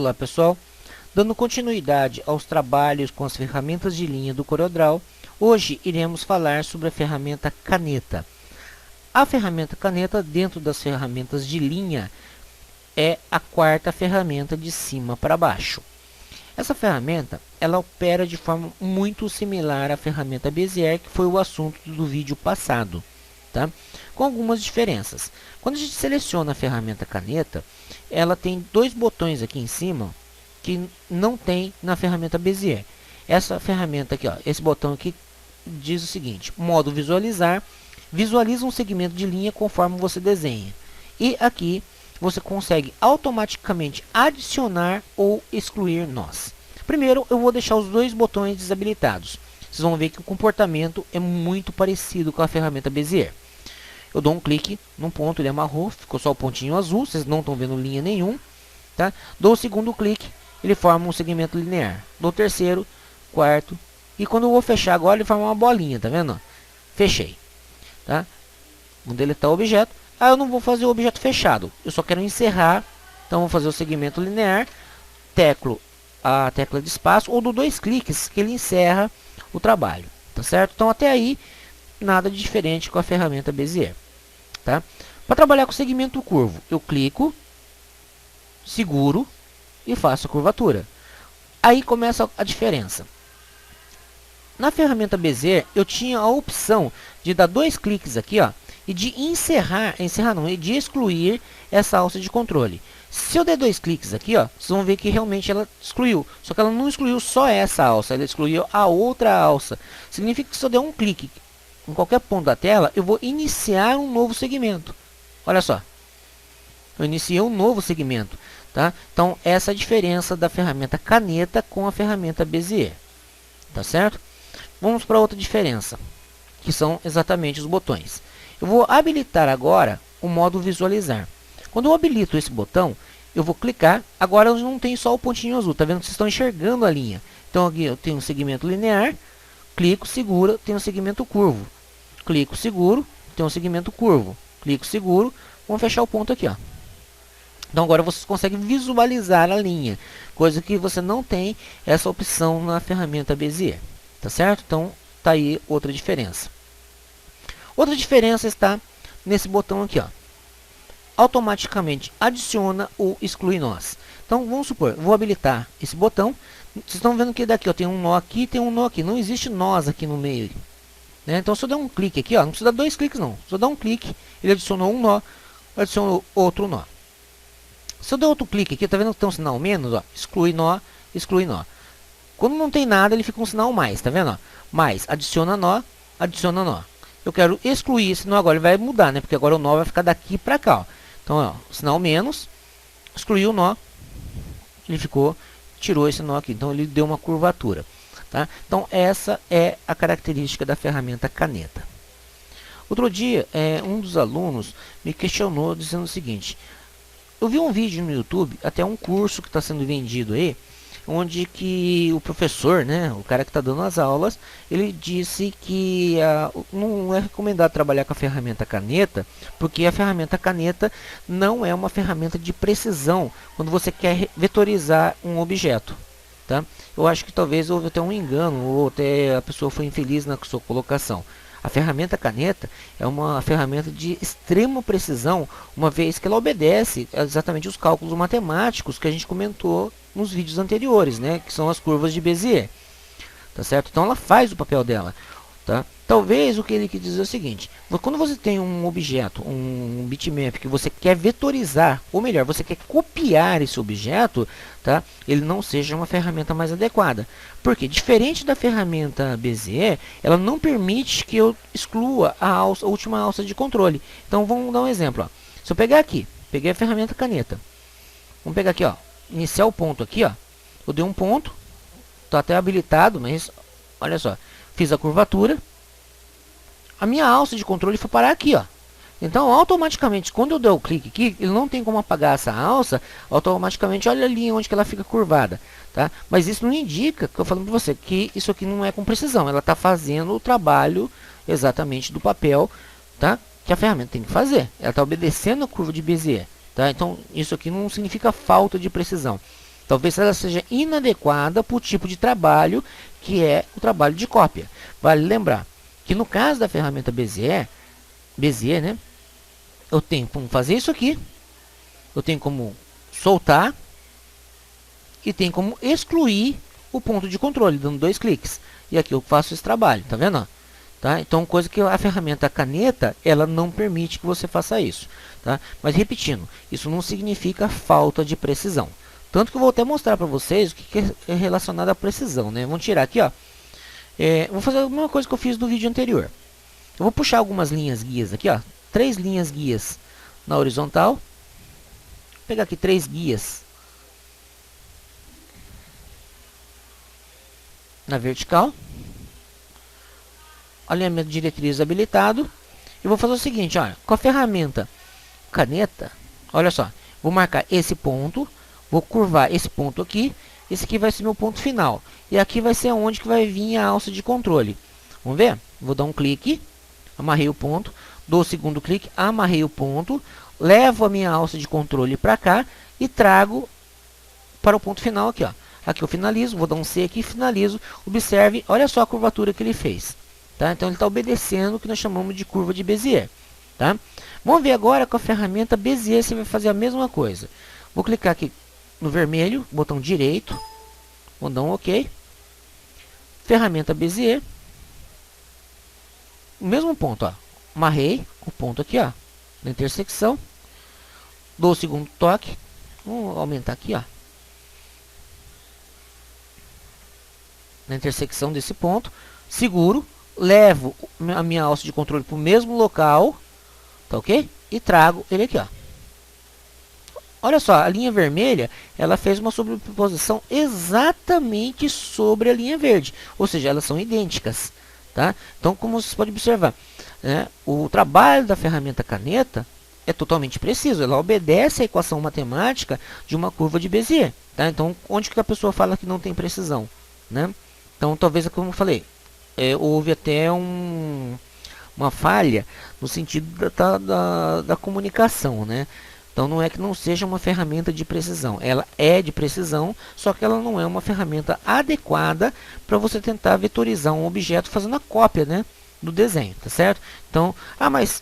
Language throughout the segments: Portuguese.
Olá pessoal, dando continuidade aos trabalhos com as ferramentas de linha do CorelDRAW, hoje iremos falar sobre a ferramenta caneta. A ferramenta caneta, dentro das ferramentas de linha, é a quarta ferramenta de cima para baixo. Essa ferramenta, ela opera de forma muito similar à ferramenta Bezier, que foi o assunto do vídeo passado, tá? Com algumas diferenças. Quando a gente seleciona a ferramenta caneta, ela tem dois botões aqui em cima que não tem na ferramenta Bezier. Essa ferramenta aqui, ó, esse botão aqui diz o seguinte: modo visualizar, visualiza um segmento de linha conforme você desenha. E aqui você consegue automaticamente adicionar ou excluir nós. Primeiro eu vou deixar os dois botões desabilitados. Vocês vão ver que o comportamento é muito parecido com a ferramenta Bezier. Eu dou um clique num ponto, ele amarrou, ficou só o pontinho azul, vocês não estão vendo linha nenhum, tá? Dou o segundo clique, ele forma um segmento linear. Dou o terceiro, quarto, e quando eu vou fechar agora, ele forma uma bolinha, tá vendo? Fechei, tá? Vou deletar o objeto. Ah, eu não vou fazer o objeto fechado, eu só quero encerrar, então vou fazer o segmento linear, teclo a tecla de espaço, ou dou dois cliques que ele encerra o trabalho, tá certo? Então até aí, nada de diferente com a ferramenta Bezier. Tá? Para trabalhar com segmento curvo, eu clico, seguro e faço a curvatura. Aí começa a diferença. Na ferramenta Bezier, eu tinha a opção de dar dois cliques aqui, ó, e de e de excluir essa alça de controle. Se eu der dois cliques aqui, ó, vocês vão ver que realmente ela excluiu. Só que ela não excluiu só essa alça, ela excluiu a outra alça. Significa que se eu der um clique em qualquer ponto da tela, eu vou iniciar um novo segmento. Olha só, eu iniciei um novo segmento, tá? Então essa é a diferença da ferramenta caneta com a ferramenta Bezier, tá certo? Vamos para outra diferença, que são exatamente os botões. Eu vou habilitar agora o modo visualizar. Quando eu habilito esse botão, eu vou clicar. Agora eu não tenho só o pontinho azul, tá vendo? Vocês estão enxergando a linha. Então aqui eu tenho um segmento linear, clico, segura, tem um segmento curvo. Clico, seguro, tem um segmento curvo. Clico, seguro, vamos fechar o ponto aqui, ó. Então agora vocês conseguem visualizar a linha, coisa que você não tem essa opção na ferramenta Bezier, tá certo? Então tá aí outra diferença. Outra diferença está nesse botão aqui, ó. Automaticamente adiciona ou exclui nós. Então vamos supor, vou habilitar esse botão. Vocês estão vendo que daqui, ó, tem um nó aqui e tem um nó aqui. Não existe nós aqui no meio. Né? Então se eu der um clique aqui, ó, não precisa dar dois cliques não. Se eu dar um clique, ele adicionou um nó, adicionou outro nó. Se eu der outro clique aqui, tá vendo que tem um sinal menos, ó, exclui nó, exclui nó. Quando não tem nada, ele fica um sinal mais, tá vendo? Ó? Mais, adiciona nó, adiciona nó. Eu quero excluir esse nó agora, ele vai mudar, né? Porque agora o nó vai ficar daqui para cá, ó. Então, ó, sinal menos, excluiu o nó, ele ficou, tirou esse nó aqui. Então ele deu uma curvatura. Tá? Então essa é a característica da ferramenta caneta. Outro dia, um dos alunos me questionou dizendo o seguinte: eu vi um vídeo no YouTube, até um curso que está sendo vendido aí, onde que o professor, né, o cara que está dando as aulas, ele disse que não é recomendado trabalhar com a ferramenta caneta, porque a ferramenta caneta não é uma ferramenta de precisão quando você quer vetorizar um objeto. Tá? Eu acho que talvez houve até um engano, ou até a pessoa foi infeliz na sua colocação. A ferramenta caneta é uma ferramenta de extrema precisão, uma vez que ela obedece exatamente os cálculos matemáticos que a gente comentou nos vídeos anteriores, né? Que são as curvas de Bezier. Tá certo? Então ela faz o papel dela. Tá? Talvez o que ele quis dizer é o seguinte: quando você tem um objeto, um bitmap que você quer vetorizar, ou melhor, você quer copiar esse objeto, tá? Ele não seja uma ferramenta mais adequada. Porque diferente da ferramenta Bezier, ela não permite que eu exclua a última alça de controle. Então vamos dar um exemplo. Ó. Se eu pegar aqui, peguei a ferramenta caneta, vamos pegar aqui, ó, iniciar o ponto aqui, ó. Eu dei um ponto, está até habilitado, mas olha só. Fiz a curvatura, a minha alça de controle foi parar aqui, ó. Então, automaticamente, quando eu der o clique aqui, ele não tem como apagar essa alça, automaticamente, olha ali onde que ela fica curvada, tá? Mas isso não indica, que eu falando para você, que isso aqui não é com precisão, ela está fazendo o trabalho exatamente do papel, tá? Que a ferramenta tem que fazer, ela está obedecendo a curva de Bezier, tá? Então, isso aqui não significa falta de precisão. Talvez ela seja inadequada para o tipo de trabalho que é o trabalho de cópia. Vale lembrar que no caso da ferramenta Bezier, né, eu tenho como fazer isso aqui, eu tenho como soltar e tenho como excluir o ponto de controle, dando 2 cliques. E aqui eu faço esse trabalho, tá vendo? Tá? Então, coisa que a ferramenta caneta, ela não permite que você faça isso. Tá? Mas, repetindo, isso não significa falta de precisão. Tanto que eu vou até mostrar para vocês o que é relacionado à precisão. Né? Vamos tirar aqui, ó. Vou fazer a mesma coisa que eu fiz no vídeo anterior. Eu vou puxar algumas linhas guias aqui, ó. 3 linhas guias na horizontal. Vou pegar aqui 3 guias na vertical. Alinhamento de diretriz habilitado. E vou fazer o seguinte, olha, com a ferramenta caneta, olha só, vou marcar esse ponto, vou curvar esse ponto aqui, esse aqui vai ser meu ponto final. E aqui vai ser onde que vai vir a alça de controle. Vamos ver? Vou dar um clique, amarrei o ponto, dou o segundo clique, amarrei o ponto, levo a minha alça de controle para cá e trago para o ponto final aqui, ó. Aqui eu finalizo, vou dar um C aqui e finalizo. Observe, olha só a curvatura que ele fez. Tá? Então ele está obedecendo o que nós chamamos de curva de Bezier. Tá? Vamos ver agora com a ferramenta Bezier, você vai fazer a mesma coisa. Vou clicar aqui no vermelho, botão direito, vou dar um OK. Ferramenta Bezier. O mesmo ponto, ó. Amarrei o ponto aqui, ó, na intersecção. Dou o segundo toque. Vamos aumentar aqui, ó. Na intersecção desse ponto. Seguro. Levo a minha alça de controle para o mesmo local, tá ok? E trago ele aqui, ó. Olha só, a linha vermelha, ela fez uma sobreposição exatamente sobre a linha verde, ou seja, elas são idênticas, tá? Então, como vocês podem observar, né, o trabalho da ferramenta caneta é totalmente preciso, ela obedece à equação matemática de uma curva de Bezier, tá? Então, onde que a pessoa fala que não tem precisão, né? Então, talvez, como eu falei, houve até uma falha no sentido da comunicação, né? Então não é que não seja uma ferramenta de precisão, ela é de precisão, só que ela não é uma ferramenta adequada para você tentar vetorizar um objeto fazendo a cópia, né, do desenho, tá certo? Então, mas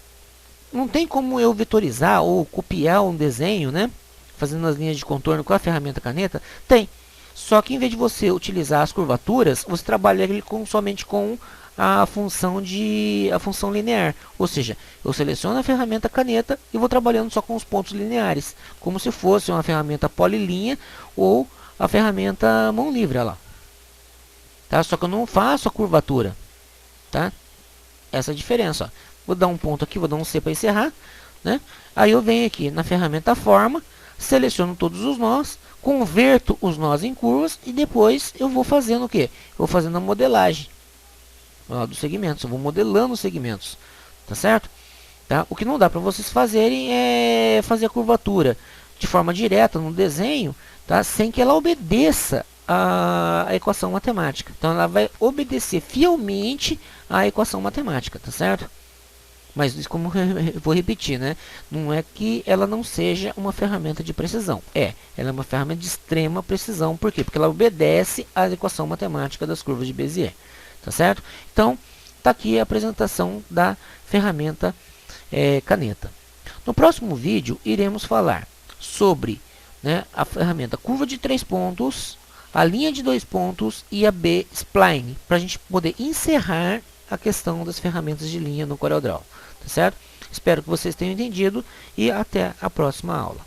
não tem como eu vetorizar ou copiar um desenho, né, fazendo as linhas de contorno com a ferramenta caneta? Tem. Só que em vez de você utilizar as curvaturas, você trabalha ele somente com a função linear. Ou seja, eu seleciono a ferramenta caneta e vou trabalhando só com os pontos lineares, como se fosse uma ferramenta polilinha ou a ferramenta mão livre, olha lá. Tá? Só que eu não faço a curvatura. Tá? Essa é a diferença. Ó. Vou dar um ponto aqui, vou dar um C para encerrar. Né? Aí eu venho aqui na ferramenta forma, seleciono todos os nós, converto os nós em curvas e depois eu vou fazendo o que? Eu vou fazendo a modelagem dos segmentos, eu vou modelando os segmentos, tá certo? Tá? O que não dá para vocês fazerem é fazer a curvatura de forma direta no desenho, tá? Sem que ela obedeça a equação matemática. Então ela vai obedecer fielmente à equação matemática, tá certo? Mas, como eu vou repetir, né? Não é que ela não seja uma ferramenta de precisão. Ela é uma ferramenta de extrema precisão. Por quê? Porque ela obedece à equação matemática das curvas de Bezier. Tá certo? Então, está aqui a apresentação da ferramenta caneta. No próximo vídeo, iremos falar sobre, né, a ferramenta curva de 3 pontos, a linha de 2 pontos e a B-spline, para a gente poder encerrar a questão das ferramentas de linha no CorelDRAW. Tá certo? Espero que vocês tenham entendido e até a próxima aula.